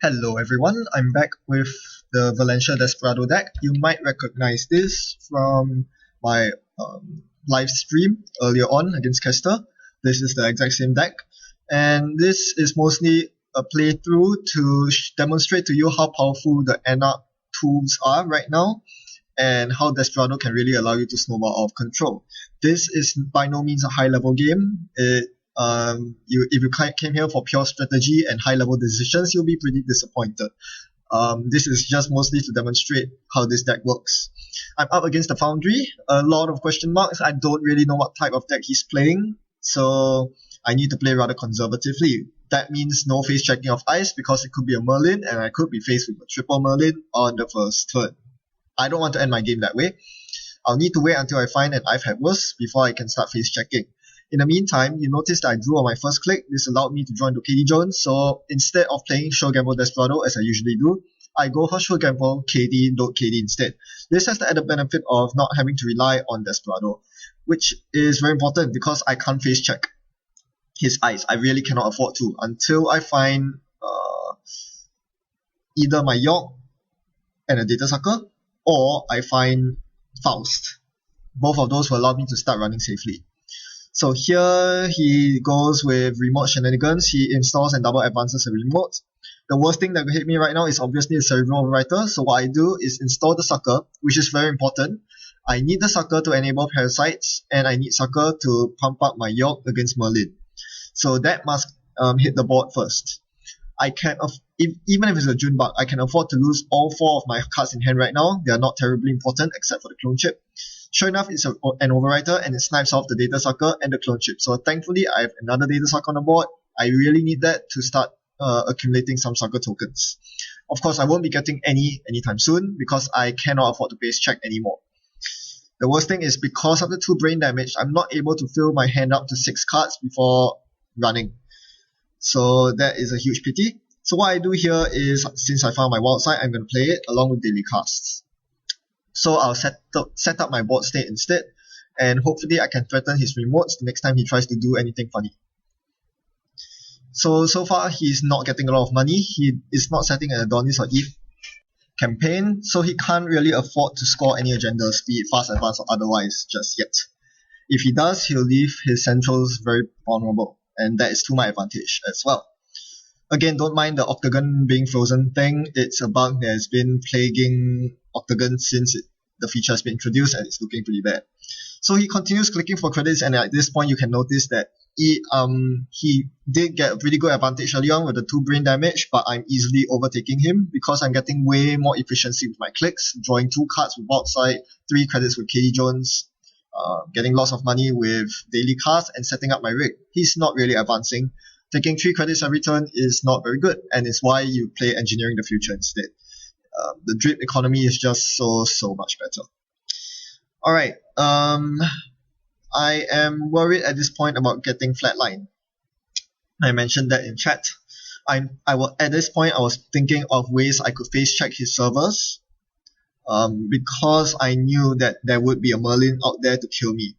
Hello everyone, I'm back with the Valencia Desperado deck. You might recognize this from my live stream earlier on against Kester. This is the exact same deck, and this is mostly a playthrough to demonstrate to you how powerful the Anarch tools are right now and how Desperado can really allow you to snowball out of control. This is by no means a high level game. If you came here for pure strategy and high level decisions, you'll be pretty disappointed. This is just mostly to demonstrate how this deck works. I'm up against the Foundry, a lot of question marks. I don't really know what type of deck he's playing, so I need to play rather conservatively. That means no face checking of ice because it could be a Merlin and I could be faced with a triple Merlin on the first turn. I don't want to end my game that way. I'll need to wait until I find an I've had worse before I can start face checking. In the meantime, you notice that I drew on my first click. This allowed me to join to KD Jones, so instead of playing Sure Gamble Desperado as I usually do, I go for Sure Gamble KD Load KD instead. This has the added benefit of not having to rely on Desperado, which is very important because I can't face check his eyes. I really cannot afford to until I find either my York and a Data Sucker, or I find Faust. Both of those will allow me to start running safely. So here he goes with remote shenanigans. He installs and double advances a remote. The worst thing that will hit me right now is obviously a Cerebral Overwriter. So what I do is install the Sucker, which is very important. I need the Sucker to enable Parasites, and I need Sucker to pump up my York against Merlin. So that must hit the board first. I can, even if it's a June bug, I can afford to lose all 4 of my cards in hand right now. They are not terribly important except for the Clone Chip. Sure enough, it's an Overwriter and it snipes off the Data Sucker and the Clone Chip. So thankfully, I have another Data Sucker on the board. I really need that to start accumulating some Sucker tokens. Of course, I won't be getting any anytime soon because I cannot afford to base check anymore. The worst thing is because of the 2 brain damage, I'm not able to fill my hand up to 6 cards before running. So that is a huge pity. So what I do here is, since I found my wild side, I'm going to play it along with daily casts. So I'll set up my board state instead, and hopefully I can threaten his remotes the next time he tries to do anything funny. So far he's not getting a lot of money. He is not setting an Adonis or Eve campaign, so he can't really afford to score any agendas, be it fast advance or otherwise, just yet. If he does, he'll leave his centrals very vulnerable, and that is to my advantage as well. Again, don't mind the Octagon being frozen thing. It's a bug that has been plaguing Octagon since the feature has been introduced, and it's looking pretty bad. So he continues clicking for credits, and at this point you can notice that he did get a pretty good advantage early on with the 2 brain damage, but I'm easily overtaking him because I'm getting way more efficiency with my clicks, drawing 2 cards with outside, 3 credits with KD Jones, getting lots of money with daily casts, and setting up my rig. He's not really advancing. Taking 3 credits every turn is not very good, and it's why you play Engineering the Future instead. The drip economy is just so much better. Alright, I am worried at this point about getting flatline. I mentioned that in chat. At this point, I was thinking of ways I could face check his servers, because I knew that there would be a Merlin out there to kill me.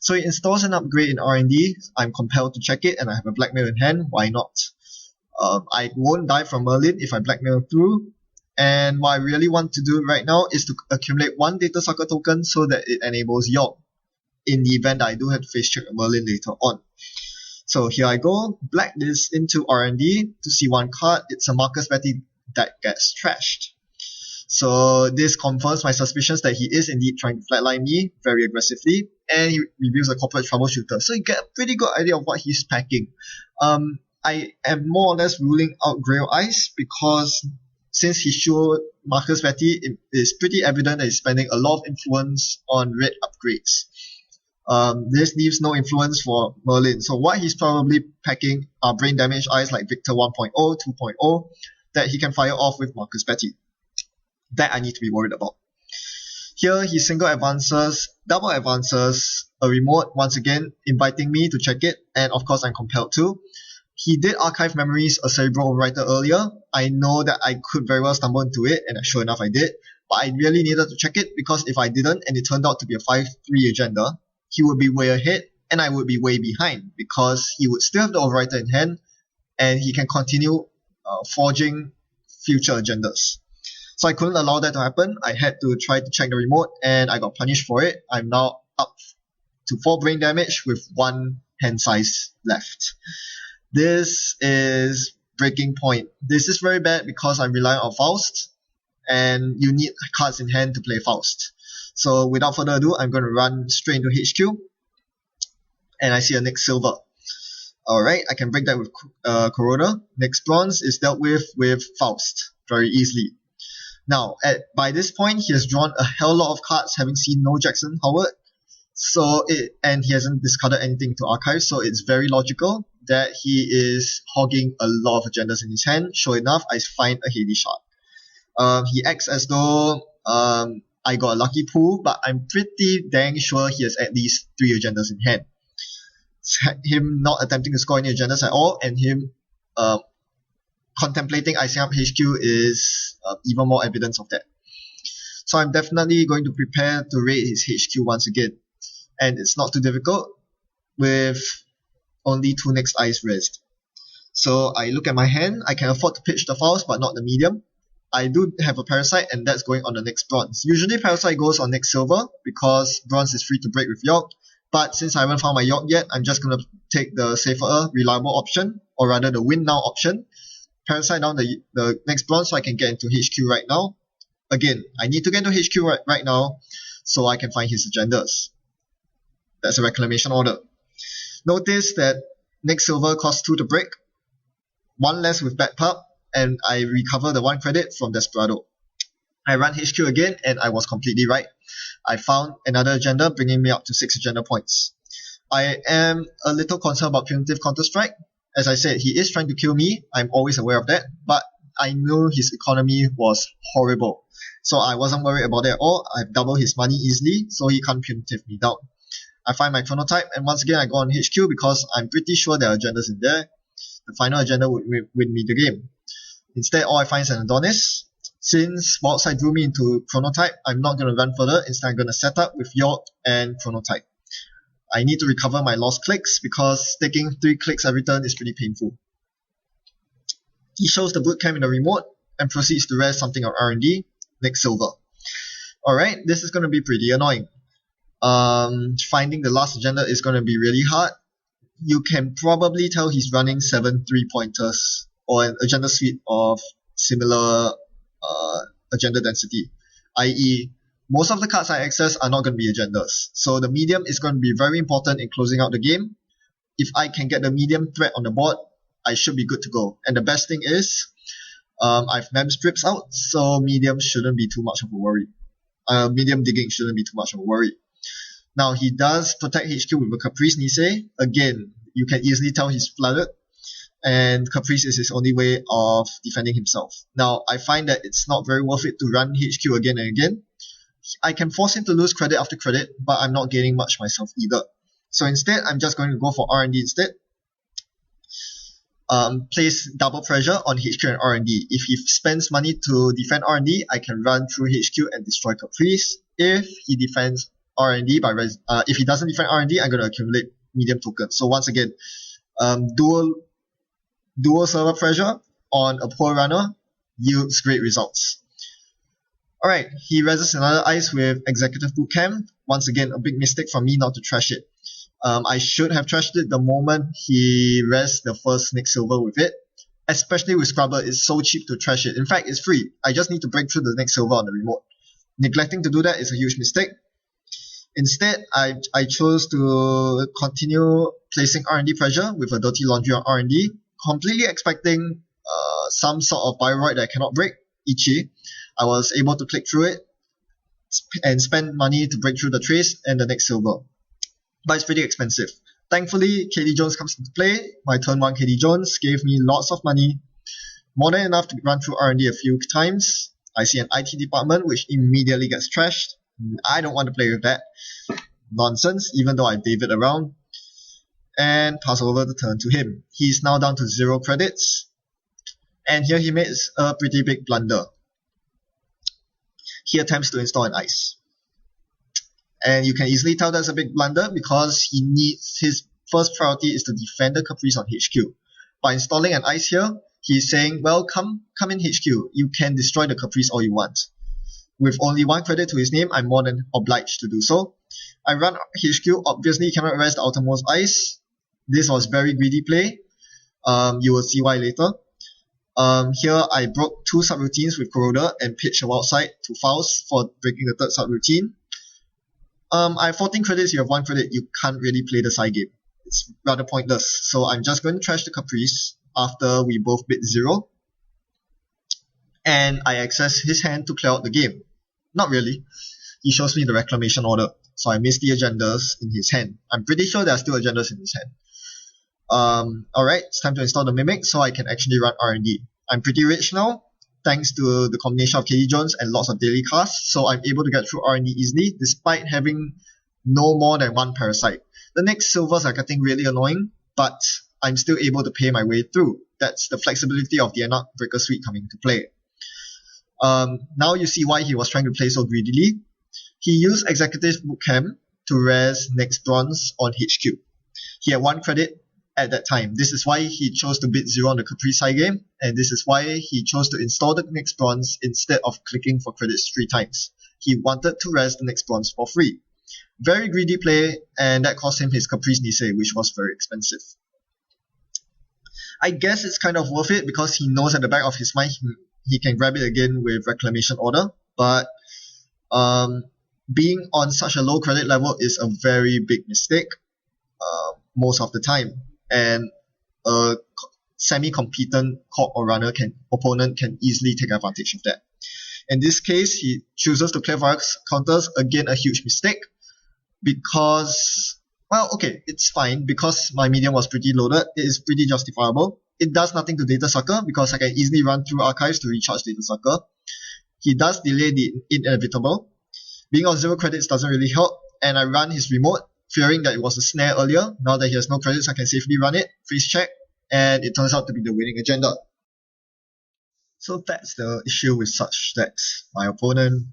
So he installs an upgrade in R&D. I'm compelled to check it, and I have a blackmail in hand. Why not? I won't die from Merlin if I blackmail through. And what I really want to do right now is to accumulate 1 Data Sucker token so that it enables York in the event that I do have to face check a Merlin later on. So here I go, black this into R&D to see 1 card. It's a Marcus Betty that gets trashed. So this confirms my suspicions that he is indeed trying to flatline me very aggressively, and he reveals a corporate troubleshooter. So you get a pretty good idea of what he's packing. I am more or less ruling out Grail Ice because since he showed Marcus Betty, it is pretty evident that he's spending a lot of influence on red upgrades. This leaves no influence for Merlin. So what he's probably packing are brain damage eyes like Victor 1.0, 2.0 that he can fire off with Marcus Betty. That I need to be worried about. Here he single advances, double advances, a remote once again inviting me to check it, and of course I'm compelled to. He did archive memories a Cerebral Overwriter earlier. I know that I could very well stumble into it, and sure enough I did. But I really needed to check it because if I didn't and it turned out to be a 5-3 agenda, he would be way ahead and I would be way behind because he would still have the Overwriter in hand and he can continue forging future agendas. So I couldn't allow that to happen. I had to try to check the remote and I got punished for it. I'm now up to 4 brain damage with 1 hand size left. This is breaking point. This is very bad because I'm relying on Faust and you need cards in hand to play Faust. So without further ado, I'm going to run straight into HQ and I see a Nyx Silver. Alright, I can break that with Corona. Nyx Bronze is dealt with Faust very easily. Now, by this point, he has drawn a hell lot of cards, having seen no Jackson Howard. And he hasn't discarded anything to archive, so it's very logical that he is hogging a lot of agendas in his hand. Sure enough, I find a Heavy Shard. He acts as though I got a lucky pull, but I'm pretty dang sure he has at least 3 agendas in hand. Him not attempting to score any agendas at all, and him contemplating icing up HQ is even more evidence of that. So I'm definitely going to prepare to raid his HQ once again. And it's not too difficult with only 2 Nyx Eyes raised. So I look at my hand, I can afford to pitch the Faust but not the medium. I do have a Parasite and that's going on the Nyx Bronze. Usually Parasite goes on Nyx Silver because Bronze is free to break with York. But since I haven't found my York yet, I'm just going to take the safer, reliable option, or rather the win now option. Parasite down the Nyx Bronze so I can get into HQ right now. Again, I need to get into HQ right now so I can find his agendas. That's a reclamation order. Notice that Nyx Silver costs 2 to break, 1 less with Bad Pup, and I recover the 1 credit from Desperado. I run HQ again and I was completely right. I found another agenda bringing me up to 6 agenda points. I am a little concerned about Punitive Counter-Strike. As I said, he is trying to kill me. I'm always aware of that, but I knew his economy was horrible. So I wasn't worried about it at all. I've doubled his money easily, so he can't punitive me down. I find my chronotype, and once again I go on HQ because I'm pretty sure there are agendas in there. The final agenda would win me the game. Instead, all I find is an Adonis. Since Wildside drew me into chronotype, I'm not going to run further. Instead, I'm going to set up with York and chronotype. I need to recover my lost clicks because taking 3 clicks every turn is pretty painful. He shows the bootcamp in the remote and proceeds to rest something on R&D, Nyx Silver. Alright, this is going to be pretty annoying. Finding the last agenda is going to be really hard. You can probably tell he's running 7 3-pointers or an agenda suite of similar agenda density, i.e. most of the cards I access are not going to be agendas. So the medium is going to be very important in closing out the game. If I can get the medium threat on the board, I should be good to go. And the best thing is, I've mem strips out, so medium shouldn't be too much of a worry. Medium digging shouldn't be too much of a worry. Now he does protect HQ with a Caprice Nisei. Again, you can easily tell he's flooded, and Caprice is his only way of defending himself. Now I find that it's not very worth it to run HQ again and again. I can force him to lose credit after credit, but I'm not gaining much myself either. So instead, I'm just going to go for R&D instead. Place double pressure on HQ and R&D. If he spends money to defend R&D, I can run through HQ and destroy Caprice. If he defends R&D if he doesn't defend R&D, I'm going to accumulate medium tokens. So once again, dual server pressure on a poor runner yields great results. Alright, he reses another ice with Executive Bootcamp. Once again, a big mistake from me not to trash it. I should have trashed it the moment he rests the first Nyx Silver with it. Especially with Scrubber, it's so cheap to trash it. In fact, it's free. I just need to break through the Nyx Silver on the remote. Neglecting to do that is a huge mistake. Instead, I chose to continue placing R&D pressure with a Dirty Laundry on R&D, completely expecting some sort of Bioroid that I cannot break, Ichi. I was able to click through it and spend money to break through the trace and the Nyx Silver. But it's pretty expensive. Thankfully, KD Jones comes into play. My turn 1 KD Jones gave me lots of money, more than enough to run through R&D a few times. I see an IT department which immediately gets trashed. I don't want to play with that nonsense, even though I David around. And pass over the turn to him. He's now down to 0 credits. And here he makes a pretty big blunder. He attempts to install an ice. And you can easily tell that's a big blunder because his first priority is to defend the Caprice on HQ. By installing an ice here, He's saying, well, come in HQ. You can destroy the Caprice all you want. With only 1 credit to his name, I'm more than obliged to do so. I run HQ. Obviously, cannot rest the outermost ice. This was very greedy play. You will see why later. Here I broke 2 subroutines with Corroder and pitched a wild side to Faust for breaking the 3rd subroutine. I have 14 credits, you have 1 credit, you can't really play the side game. It's rather pointless. So I'm just going to trash the Caprice after we both bid 0. And I access his hand to clear out the game. Not really. He shows me the reclamation order. So I miss the agendas in his hand. I'm pretty sure there are still agendas in his hand. Alright, it's time to install the Mimic so I can actually run R&D. I'm pretty rich now, thanks to the combination of KD Jones and lots of daily casts, so I'm able to get through R&D easily despite having no more than 1 Parasite. The next silvers are getting really annoying, but I'm still able to pay my way through. That's the flexibility of the Enoch Breaker Suite coming into play. Now you see why he was trying to play so greedily. He used Executive Bootcamp to res next bronze on HQ. He had 1 credit at that time. This is why he chose to bid 0 on the Caprice side game, and this is why he chose to install the next bronze instead of clicking for credits 3 times. He wanted to res the next bronze for free. Very greedy play, and that cost him his Caprice Nisei, which was very expensive. I guess it's kind of worth it because he knows at the back of his mind he can grab it again with Reclamation Order, but being on such a low credit level is a very big mistake most of the time, and a semi-competent corp or runner opponent can easily take advantage of that. In this case, he chooses to clear Varrock's counters, again a huge mistake, because, well, okay, it's fine, because my medium was pretty loaded, it is pretty justifiable. It does nothing to Data Sucker, because I can easily run through archives to recharge Data Sucker. He does delay the inevitable. Being on 0 credits doesn't really help, and I run his remote, fearing that it was a snare earlier. Now that he has no credits, I can safely run it, freeze check, and it turns out to be the winning agenda. So that's the issue with such decks. My opponent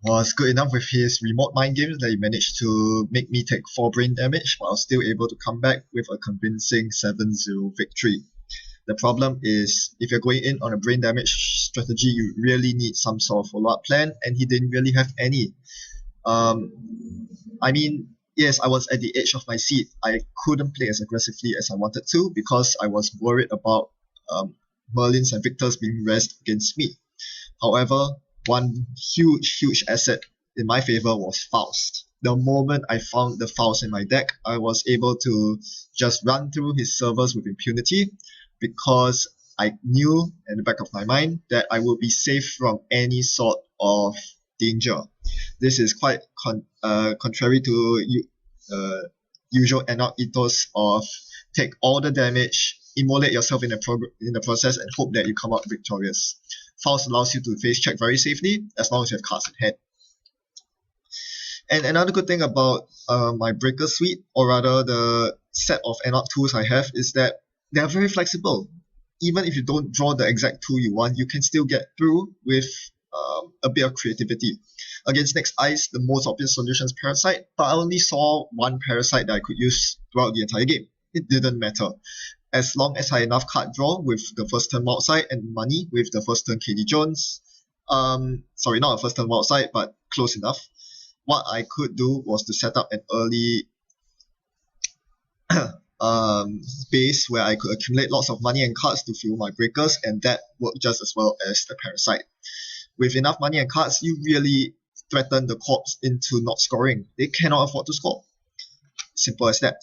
was good enough with his remote mind games that he managed to make me take 4 brain damage, while still able to come back with a convincing 7-0 victory. The problem is, if you're going in on a brain damage strategy, you really need some sort of follow-up plan, and he didn't really have any. I mean, yes, I was at the edge of my seat. I couldn't play as aggressively as I wanted to because I was worried about Merlins and Victors being rezzed against me. However, one huge asset in my favor was Faust. The moment I found the Faust in my deck, I was able to just run through his servers with impunity, because I knew in the back of my mind that I would be safe from any sort of danger. This is quite contrary to usual Enoch ethos of take all the damage, immolate yourself in the process, and hope that you come out victorious. Faust allows you to face check very safely as long as you have cards in hand. And another good thing about my Breaker Suite, or rather the set of Enoch tools I have, is that they are very flexible. Even if you don't draw the exact tool you want, you can still get through with a bit of creativity. Against Next Ice, the most obvious solution is Parasite, but I only saw 1 Parasite that I could use throughout the entire game. It didn't matter. As long as I had enough card draw with the first turn outside and money with the first turn KD Jones, sorry, not a first turn outside, but close enough, what I could do was to set up an early base where I could accumulate lots of money and cards to fuel my breakers, and that worked just as well as the Parasite. With enough money and cards, you really threaten the corps into not scoring. They cannot afford to score. Simple as that.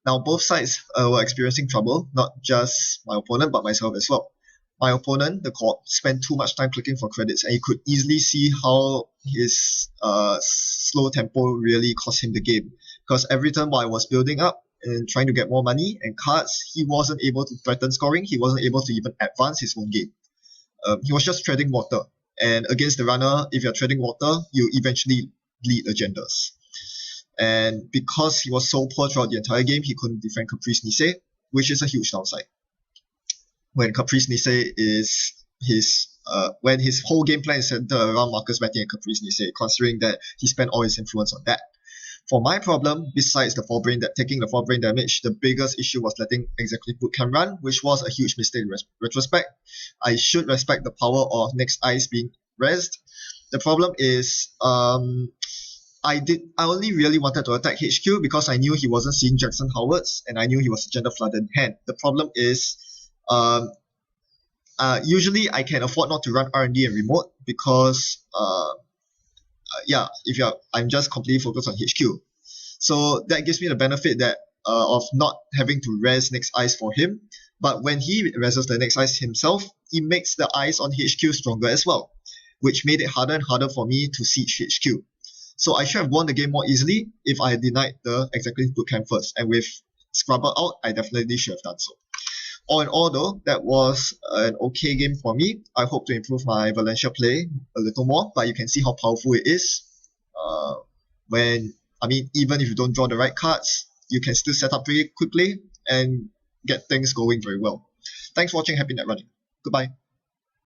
Now both sides were experiencing trouble, not just my opponent but myself as well. My opponent, the corp, spent too much time clicking for credits, and you could easily see how his slow tempo really cost him the game. Because every turn while I was building up and trying to get more money and cards, he wasn't able to threaten scoring, he wasn't able to even advance his own game. He was just treading water. And against the runner, if you're treading water, you eventually bleed agendas. And because he was so poor throughout the entire game, he couldn't defend Caprice Nisei, which is a huge downside. When Caprice Nisei is when his whole game plan is centered around Marcus Matty and Caprice Nisei, considering that he spent all his influence on that. For my problem, besides the taking the 4 brain damage, the biggest issue was letting Executive Bootcamp run, which was a huge mistake in retrospect. I should respect the power of Next Ice being rezzed. The problem is, I only really wanted to attack HQ because I knew he wasn't seeing Jackson Howards and I knew he was agenda flooded in hand. The problem is, usually I can afford not to run R&D and remote because I'm just completely focused on HQ. So that gives me the benefit that of not having to res next ice for him. But when he reses the next ice himself, he makes the ice on HQ stronger as well, which made it harder and harder for me to siege HQ. So I should have won the game more easily if I had denied the Executive Bootcamp first. And with Scrubber out, I definitely should have done so. All in all though, that was an okay game for me. I hope to improve my Valencia play a little more, but you can see how powerful it is. Even if you don't draw the right cards, you can still set up pretty quickly and get things going very well. Thanks for watching. Happy net running. Goodbye.